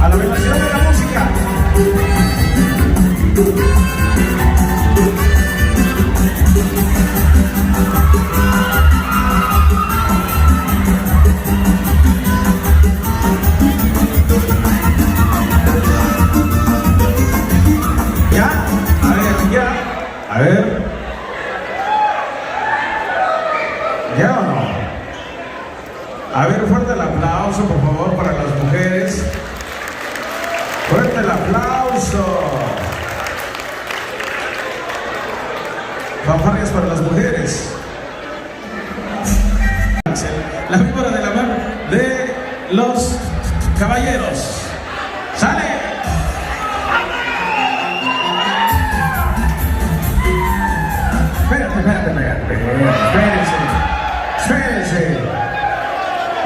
A la velocidad de la música. Ya, a ver, ya. A ver. ¿Ya o no? A ver, fuerte el aplauso, por favor, para las mujeres. Fuerte el aplauso. Fanfarrias para las mujeres. La víbora de la mar de los caballeros. ¡Sale!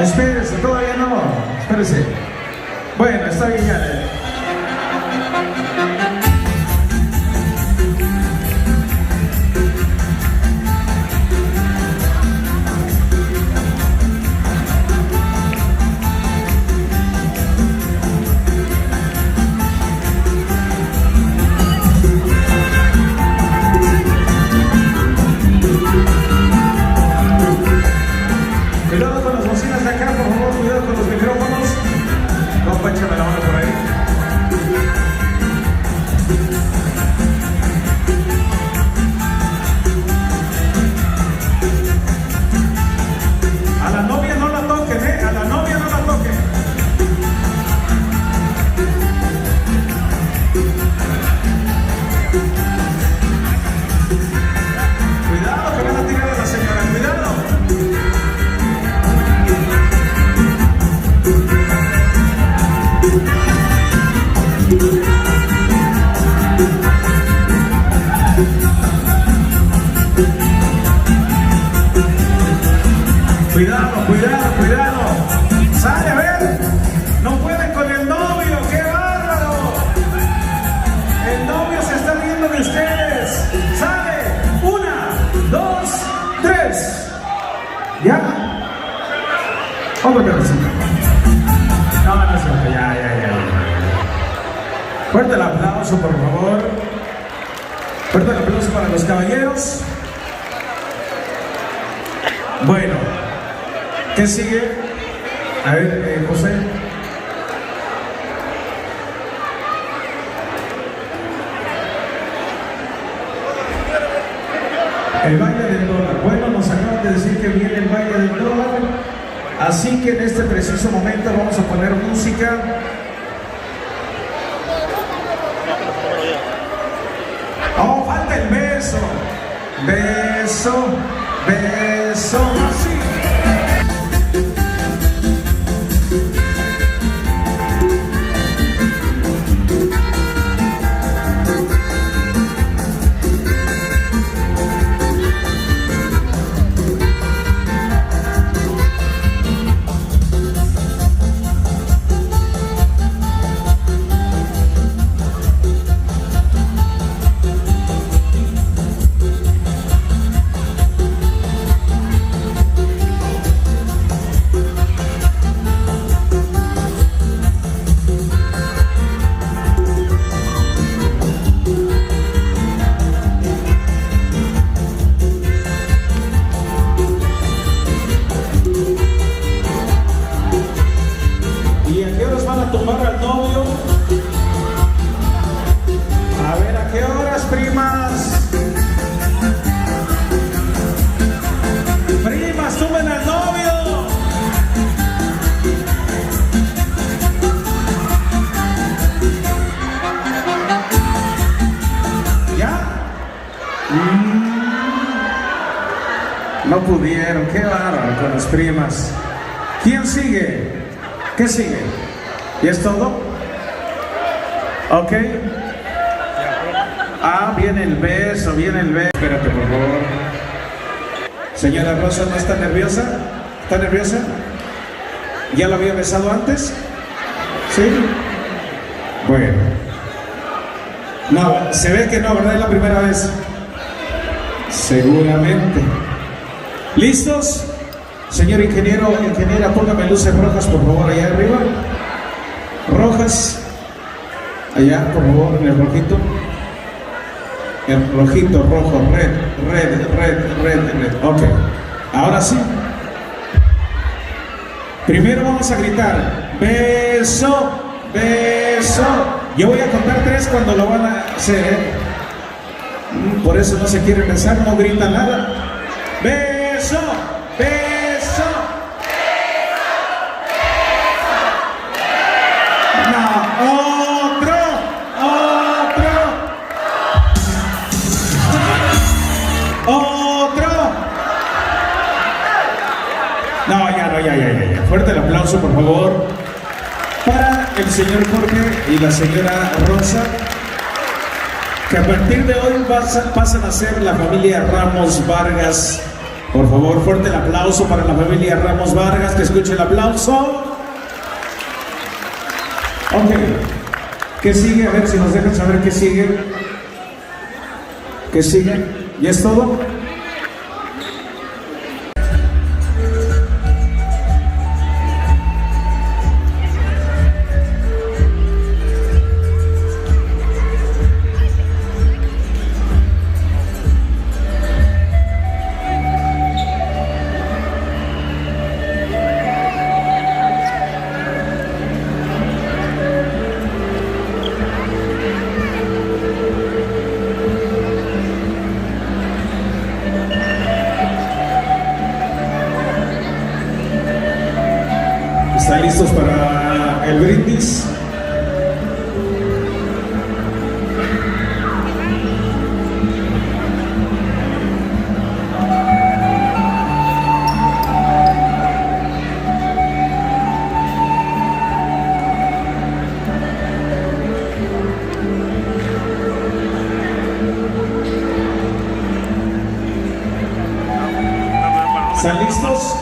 Espérense, todavía no. Espérense. Bueno, está bien ya. Cuidado con las bocinas de acá, por favor, cuidado con los micrófonos. No, échame la mano por ahí. A la novia no la toquen, a la novia no la toquen. Cuidado que van a tirar a la señora, cuidado. Cuidado, cuidado, cuidado. Sale, a ver. No pueden con el novio, qué bárbaro. El novio se está riendo de ustedes. Sale. 1, 2, 3. ¿Ya? Otro pedacito. No, no es cierto, ya. Fuerte el aplauso, por favor. Fuerte el aplauso para los caballeros. Bueno, ¿qué sigue? A ver, José. El baile del dólar. Bueno, nos acaban de decir que viene el baile del dólar. Así que en este preciso momento vamos a poner música. Oh, falta el beso. Beso, beso. Así. Tomar al novio. A ver, ¿a qué horas, primas? Primas, suben al novio. ¿Ya? No pudieron, qué bárbaro con las primas. ¿Quién sigue? ¿Qué sigue? ¿Y es todo? Ok. Ah, viene el beso, viene el beso. Espérate, por favor. Señora Rosa, ¿no está nerviosa? ¿Está nerviosa? ¿Ya lo había besado antes? ¿Sí? Bueno. No, se ve que no, ¿verdad? Es la primera vez. Seguramente. ¿Listos? Señor ingeniero, ingeniera, póngame luces rojas, por favor, allá arriba. Rojas. Allá, por favor, en el rojito. El rojito, rojo, red. Ok. Ahora sí. Primero vamos a gritar. Beso, beso. Yo voy a contar 3 cuando lo van a hacer. Por eso no se quiere besar, no grita nada. Beso, beso. No, otro. No, ya. Fuerte el aplauso, por favor, para el señor Jorge y la señora Rosa, que a partir de hoy pasan a ser la familia Ramos Vargas. Por favor, fuerte el aplauso para la familia Ramos Vargas, que escuche el aplauso. Ok, ¿qué sigue? A ver si nos dejan saber qué sigue. ¿Qué sigue? ¿Ya es todo? ¿Están listos para el brindis? ¿Están listos?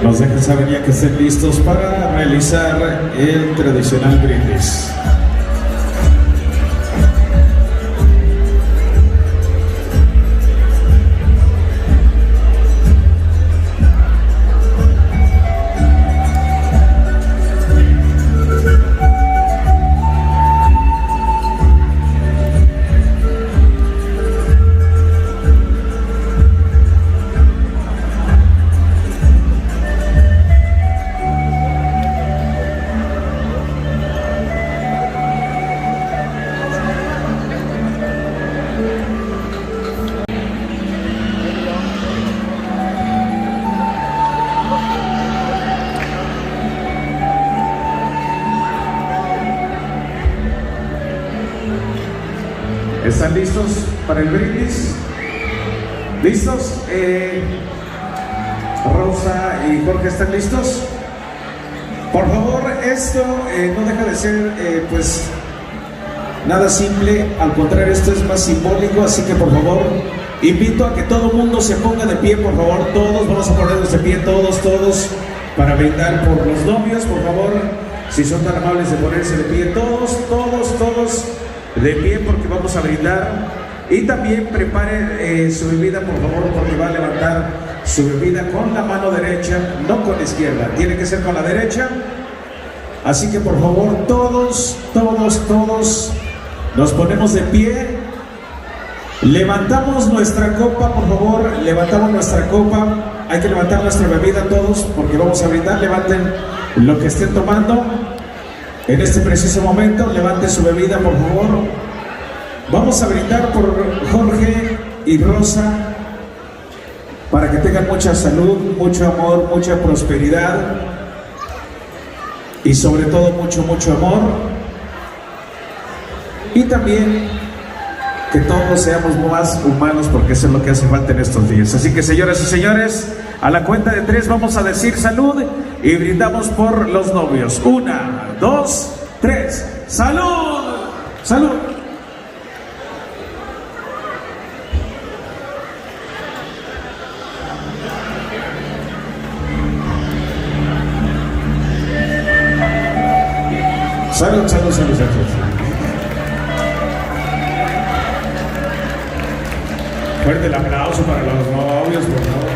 Nos dejan saber ya que estén listos para realizar el tradicional brindis. ¿Están listos para el brindis? ¿Listos? Rosa y Jorge, ¿están listos? Por favor, esto no deja de ser pues nada simple, al contrario, esto es más simbólico, así que por favor invito a que todo el mundo se ponga de pie, por favor, todos vamos a ponernos de pie, todos, para brindar por los novios, por favor, si son tan amables de ponerse de pie, todos de pie, porque vamos a brindar. Y también prepare su bebida, por favor, porque va a levantar su bebida con la mano derecha, no con la izquierda, tiene que ser con la derecha. Así que por favor, todos nos ponemos de pie, levantamos nuestra copa, por favor, levantamos nuestra copa, hay que levantar nuestra bebida todos, porque vamos a brindar. Levanten lo que estén tomando en este preciso momento, levanten su bebida, por favor. Vamos a brindar por Jorge y Rosa, para que tengan mucha salud, mucho amor, mucha prosperidad y sobre todo mucho amor. Y también que todos seamos más humanos, porque eso es lo que hace falta en estos días. Así que, señoras y señores, a la cuenta de 3 vamos a decir salud y brindamos por los novios. 1, 2, 3. ¡Salud! ¡Salud! Salud. Fuerte el aplauso para los novios, por favor.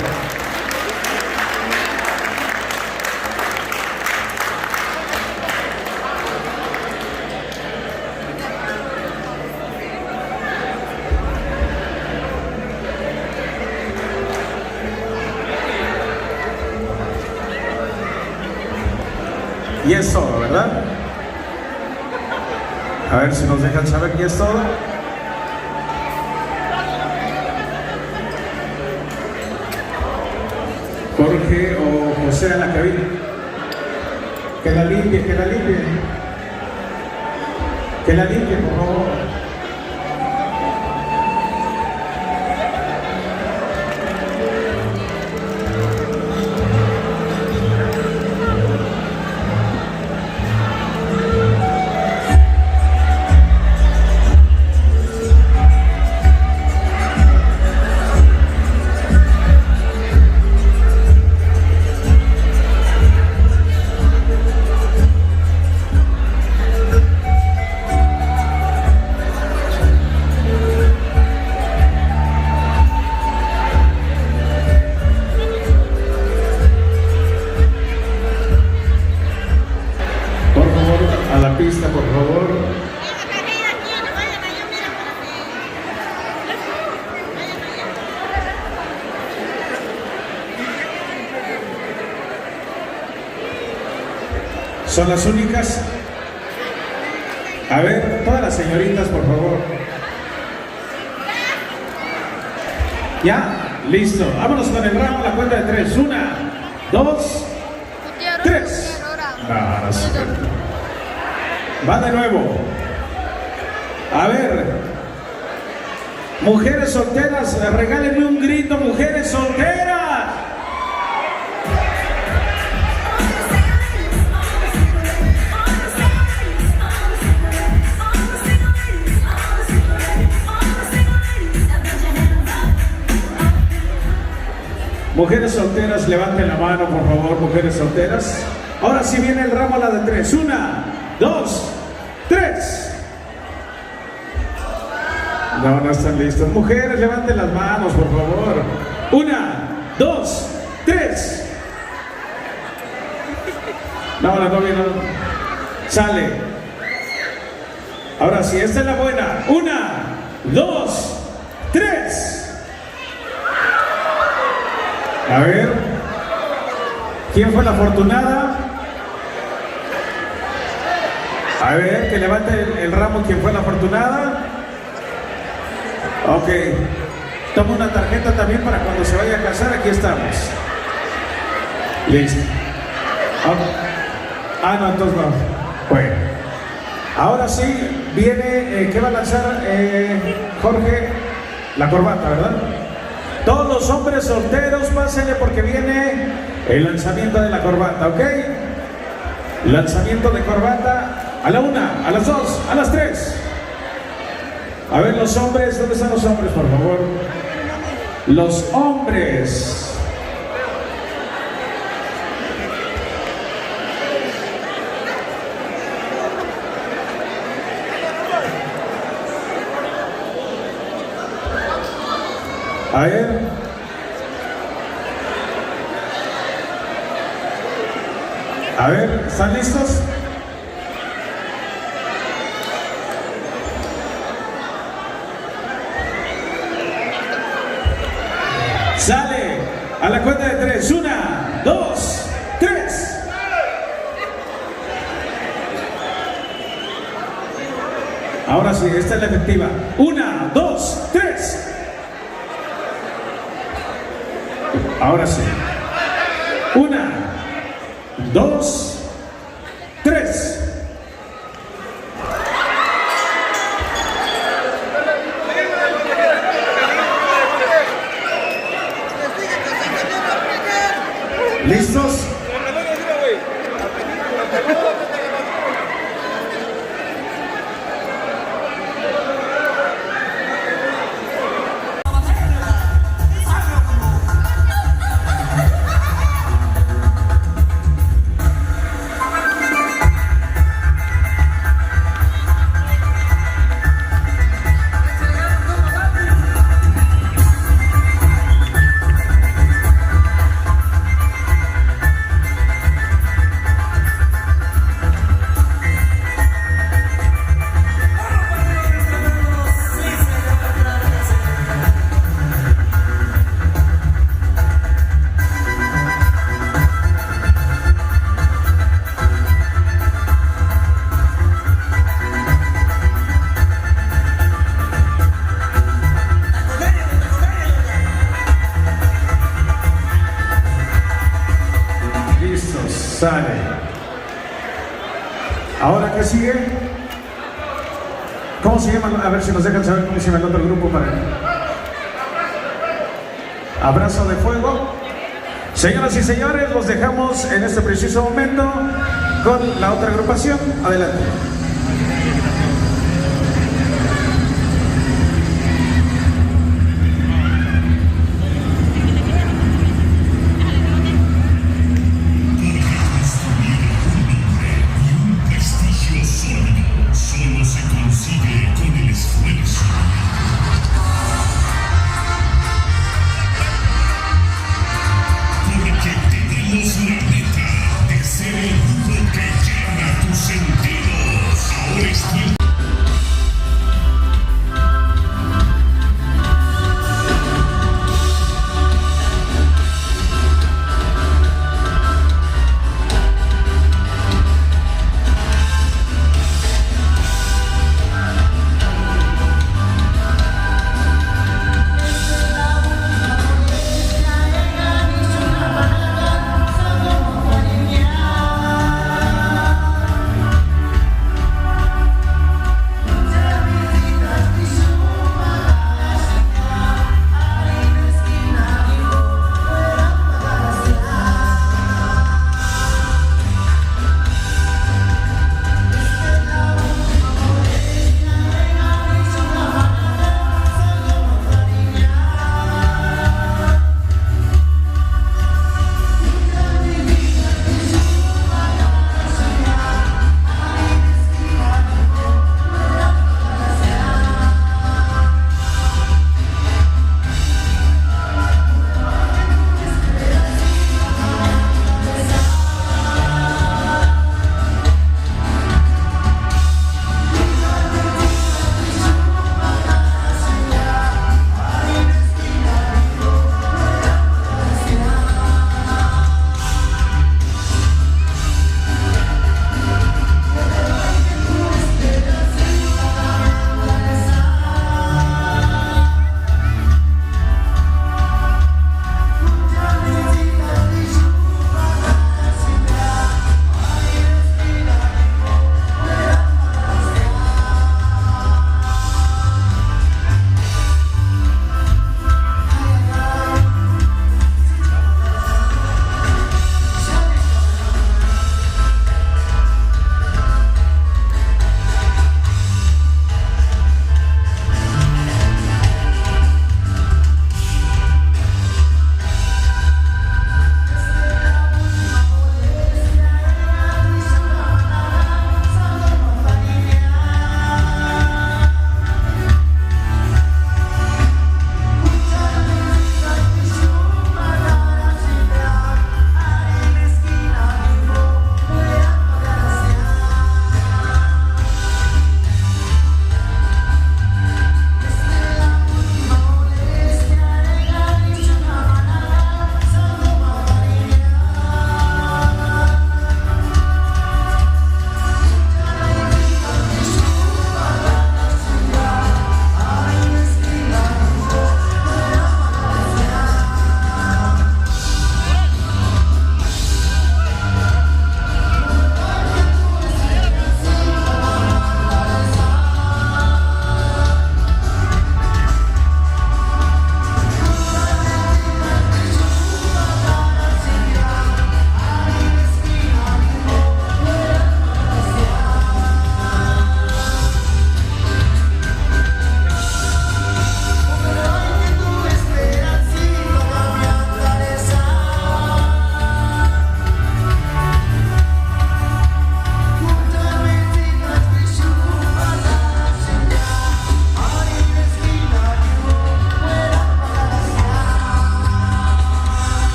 Y es todo, ¿verdad? A ver si nos dejan saber que es todo. Jorge o José a la cabina. Que la limpie, que la limpie. Que la limpie, por favor. A la pista, por favor. ¿Son las únicas? A ver, todas las señoritas, por favor. ¿Ya? Listo. Vámonos con el ramo, la cuenta de 3. 1, 2, 3. No, no sé. Va de nuevo. A ver. Mujeres solteras, regálenme un grito, mujeres solteras. Mujeres solteras, levanten la mano, por favor, mujeres solteras. Ahora sí viene el ramo a la de 3. 1, 2, 3. No, no están listos. Mujeres, levanten las manos, por favor. 1, 2, 3. No, la novia no. Sale. Ahora sí, esta es la buena. 1, 2, 3. A ver. ¿Quién fue la afortunada? A ver, que levante el ramo, ¿quién fue la afortunada? Ok. Toma una tarjeta también para cuando se vaya a casar, aquí estamos. Listo. No, entonces no. Bueno. Ahora sí, viene, ¿qué va a lanzar Jorge? La corbata, ¿verdad? Todos los hombres solteros, pásenle porque viene el lanzamiento de la corbata, ¿ok? Lanzamiento de corbata. A la 1, a las 2, a las 3. A ver, los hombres, ¿dónde están los hombres, por favor? Los hombres. A ver. A ver, ¿están listos? Sale a la cuenta de 3. 1, 2, 3. Ahora sí, esta es la efectiva. 1, 2, 3. Ahora sí. 1, 2, 3. ¿Listos? Sale. ¿Ahora qué sigue? ¿Cómo se llama? A ver si nos dejan saber cómo se llama el otro grupo para Abrazo de Fuego. Señoras y señores, los dejamos en este preciso momento con la otra agrupación. Adelante. La meta de ser el grupo que llena tus sentidos.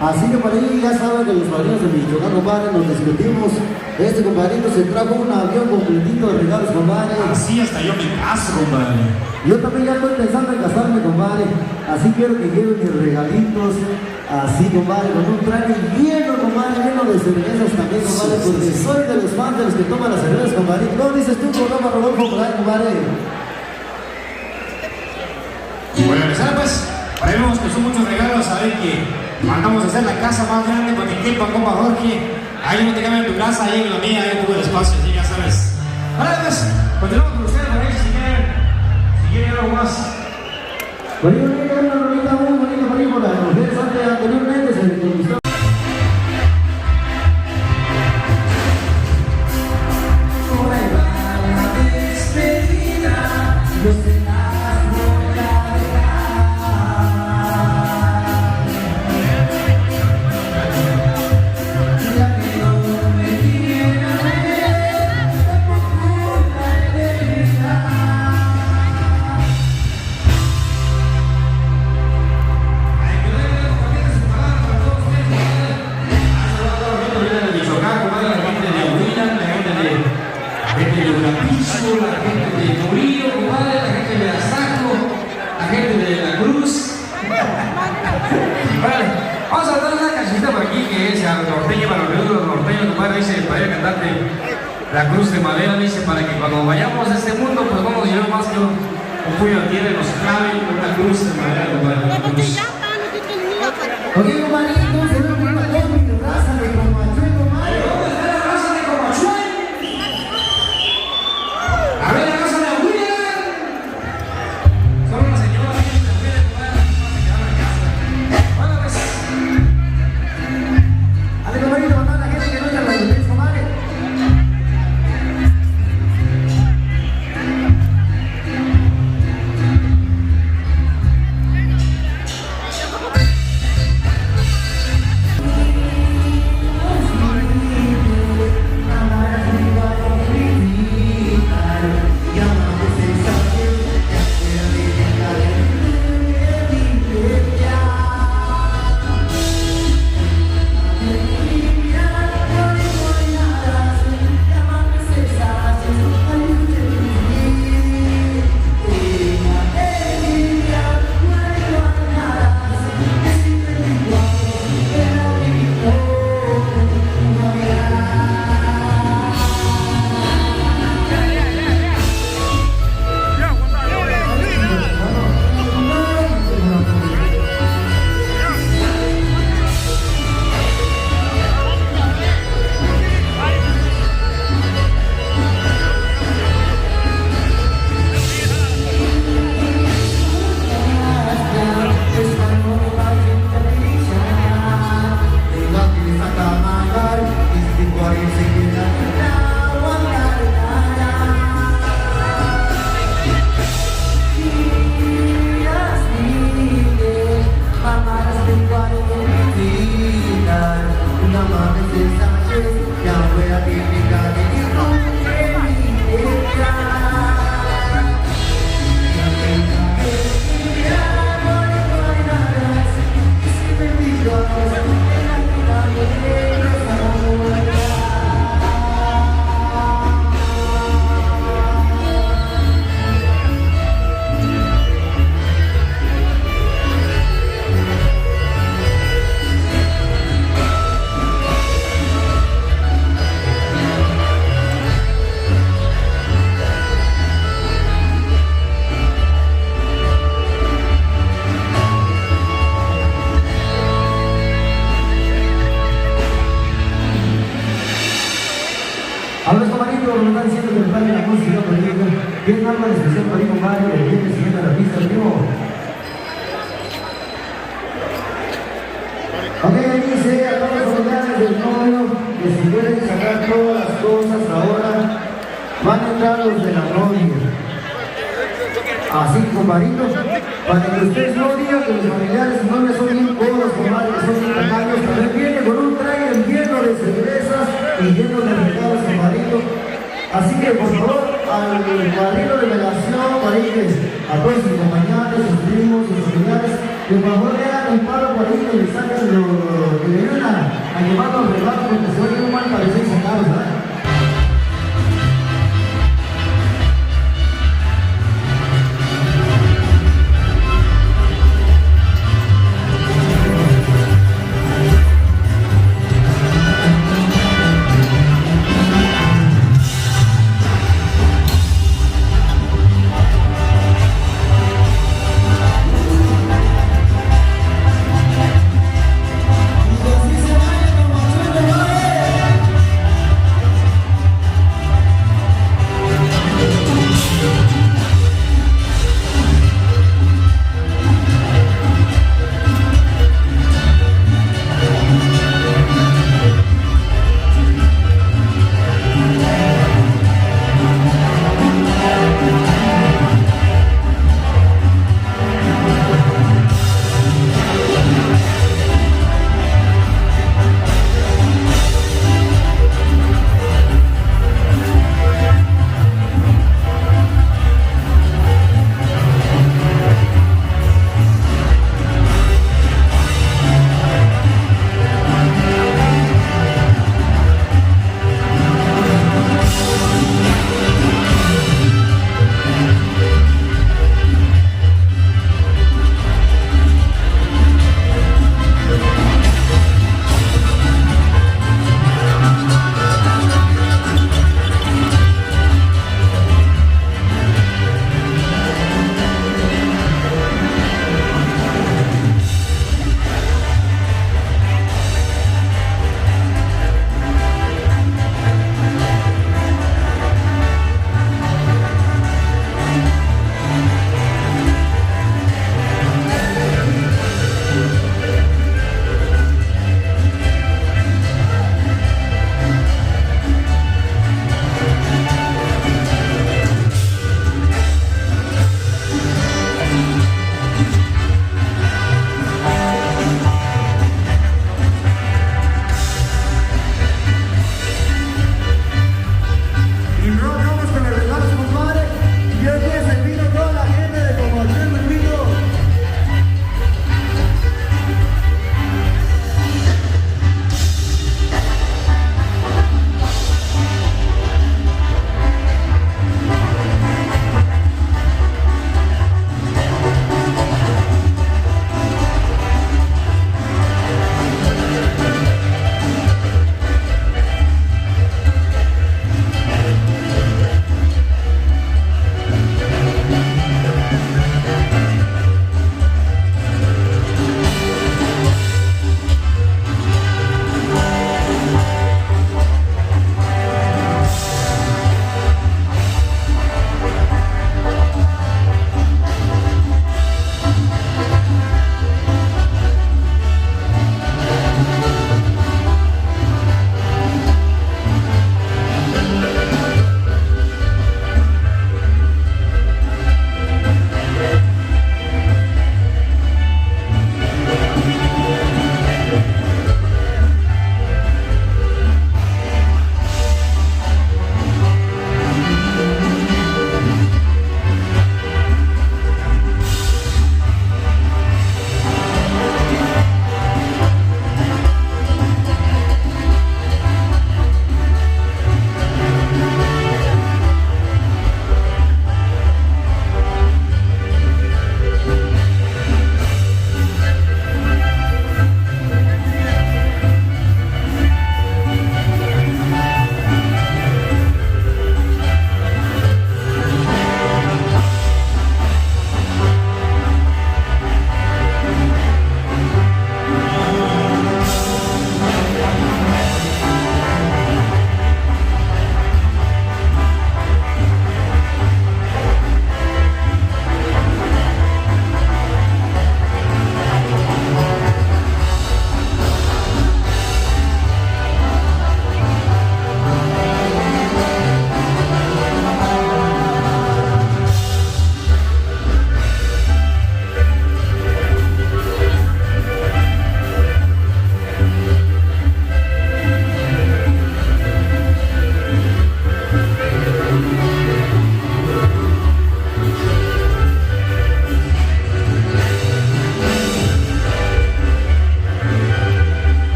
Así que para ahí ya saben que los padrinos de Michoacán, compadre, nos discutimos. Este compadrito se trajo un avión completito de regalos, compadre. Así hasta yo me caso, compadre. Yo también ya estoy pensando en casarme, compadre. Así quiero que lleven mis regalitos. Así, compadre, con un traje lleno, compadre, lleno de cervezas también, compadre, porque soy de los fans de los que toman las cervezas, compadre. ¿Cómo dices tú, programa Rodolfo, compadre? Bueno, empezar pues, para vemos que son muchos regalos, a ver que mandamos a hacer la casa más grande para que quepa, compa Jorge. Ahí no te cambian tu casa, ahí en la mía hay un poco de espacio, así ya sabes. Ahora pues, continuamos con ustedes, por ahí, si quieren algo más. Por ahí, una rolita muy bonita por ahí, por las mujeres anteriormente se entrevistó. La cruz de madera, dice, para que cuando vayamos a este mundo, pues vamos a llevar más que un puño de tierra y nos clave una cruz de madera, compadre. Ok, compadrito, se ve muy mal mi raza de Comachuel, compadre. ¿Dónde está la raza de Comachuel? A ver, la raza de William. Son una señora de William, compadre, se quedaron en casa. Bueno, pues. A ver, compadrito, mandar a la gente que no está en la iglesia, compadre. Ahora es compadrito, nos están diciendo que el padre de la música, ¿tiene algo de especial para ir, compadre? Que viene siguiendo la pista, primo. Ok, ahí dice a todos los familiares del novio que si pueden sacar todas las cosas ahora, van a entrar los de la novia. Así, compadrito, para que ustedes no digan que los familiares no les son bien codos, compadre, que son bien tacaños, también viene con un trailer lleno de cervezas y lleno de regalos, compadrito. Así que, por favor, al padrino de relación, para que a todos sus compañeros, sus primos, sus familiares, que por favor le hagan un paro por ahí que le saquen los a llevar los regalos porque se oye un mal parecer sacados, ¿verdad? Y así se vaya como chulo,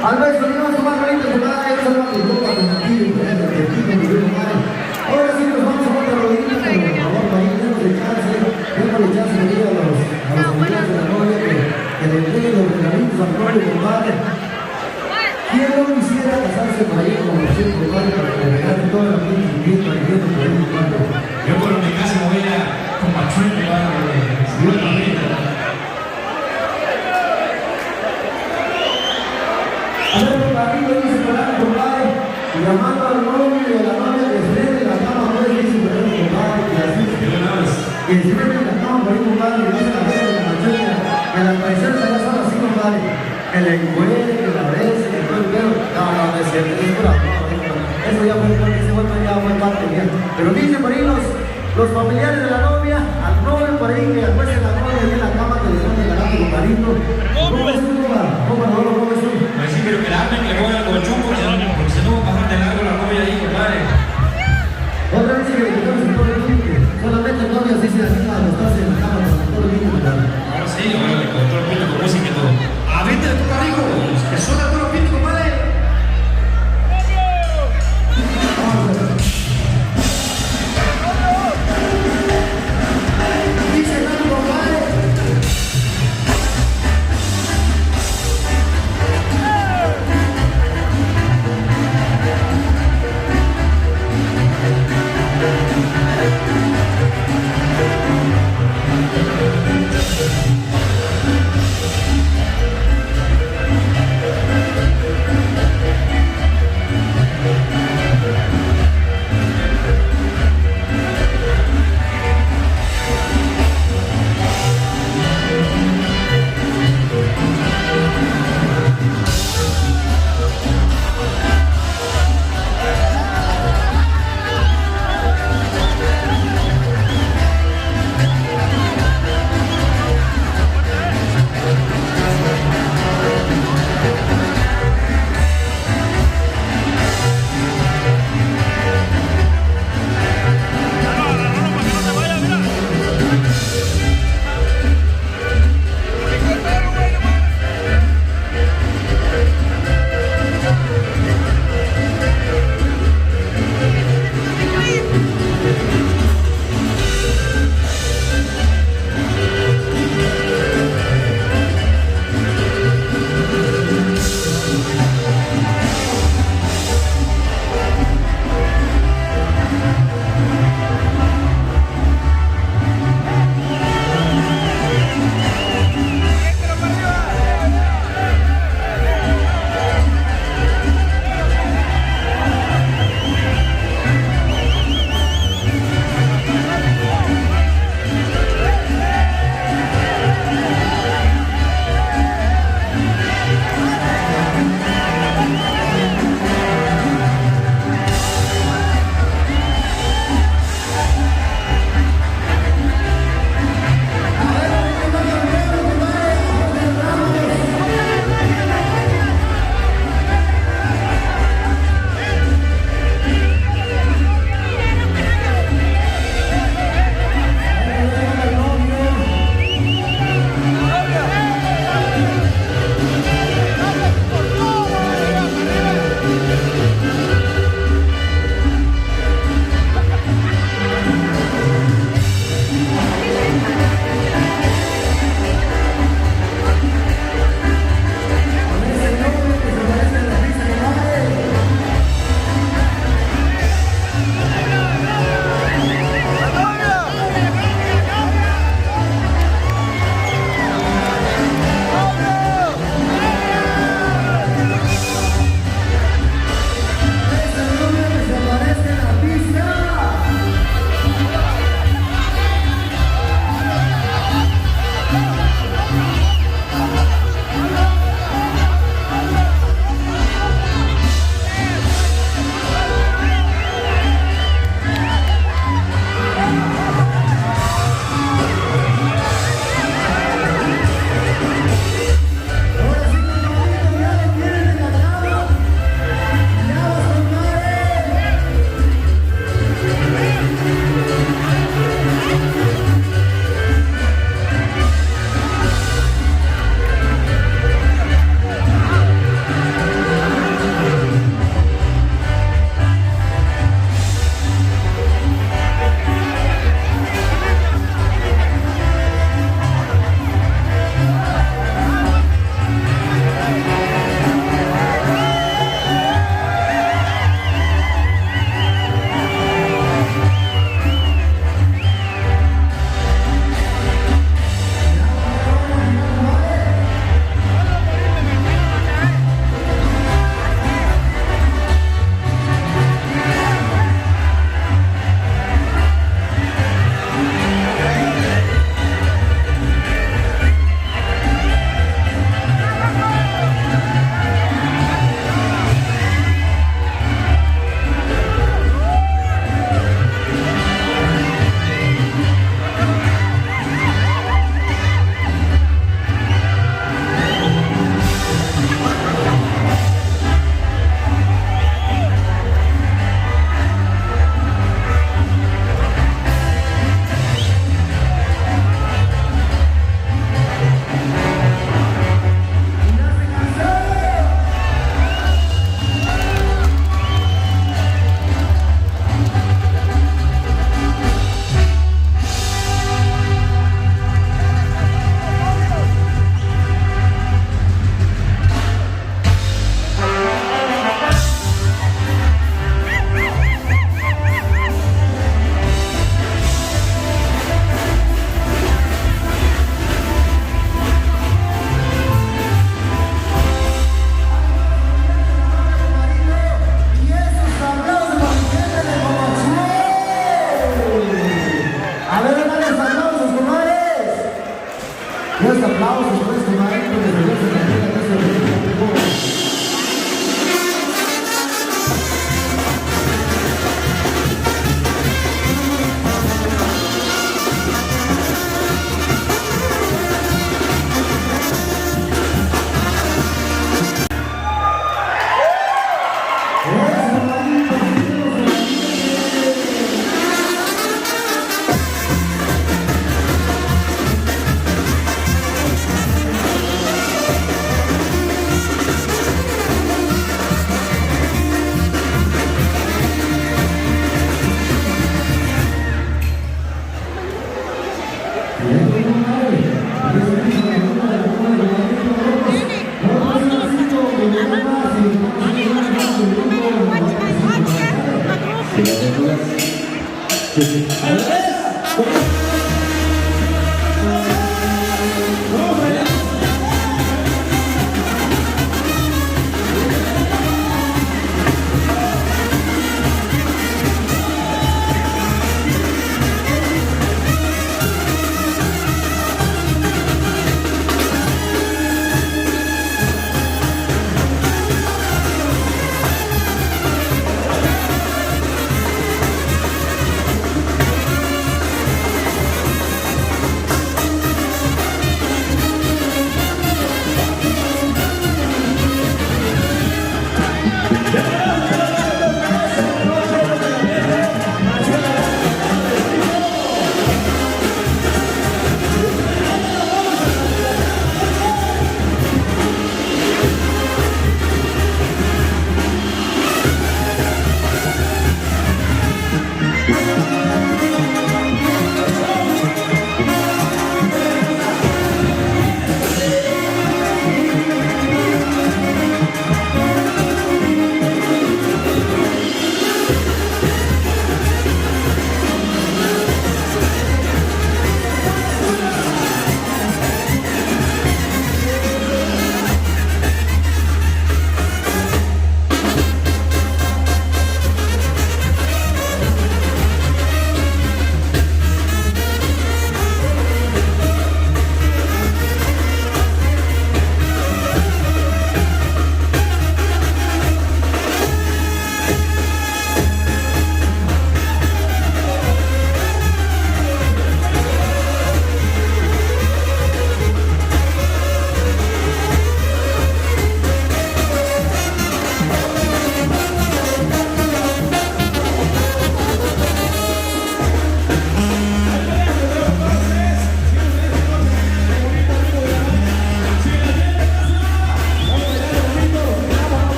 Al maestro, digamos tu más bonito, compadre, eso no te toca con aquí, compadre. Ahora sí nos vamos a otra rodilla, pero por favor, para ir, démosle chance de ir a los familiares de la novia que le entreguen los regalitos al novio, compadre. ¿Quién no quisiera casarse por ahí como siempre, compadre, para que le regalen toda la gente viviendo por ahí, compadre? Yo por mi casa me voy a como a Trent, yo también. A ver, compadrito, dice por ahí, compadre, y llamando al novio y a la novia que se den en la cama, no le dice por ahí, compadre, que así que se den en la cama por ahí, compadre, que dice la gente de la macheta, que las traiciones allá son así, compadre, que le encuentre, que la bese, que todo el pelo. No, es cierto, es pura broma, eso ya fue porque se vuelve ya fue parte bien. Pero dice por ahí los familiares de la novia, al novio por ahí que acueste la novia en la cama, que le están regalando, compadrito. ¿Cómo es tú, ¿Cómo es tú? Pues sí, pero que la armen, que le pongan el colchón, porque si no va a pasar de largo la novia ahí, compadre. Otra vez que le quitamos el todo el límite. Solamente el novio así se anima a acostarse en la cama con todo el límite. Ahora sí, ahora le control el pito con música y todo. A vente de tu carijo, que suena todo el pito, compadre. Dice el compadre. sí.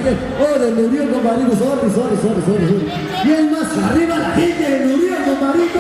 gente, oh, de Nuriel, compadrito, sorry. Bien más arriba la gente de Nuriel, compadrito.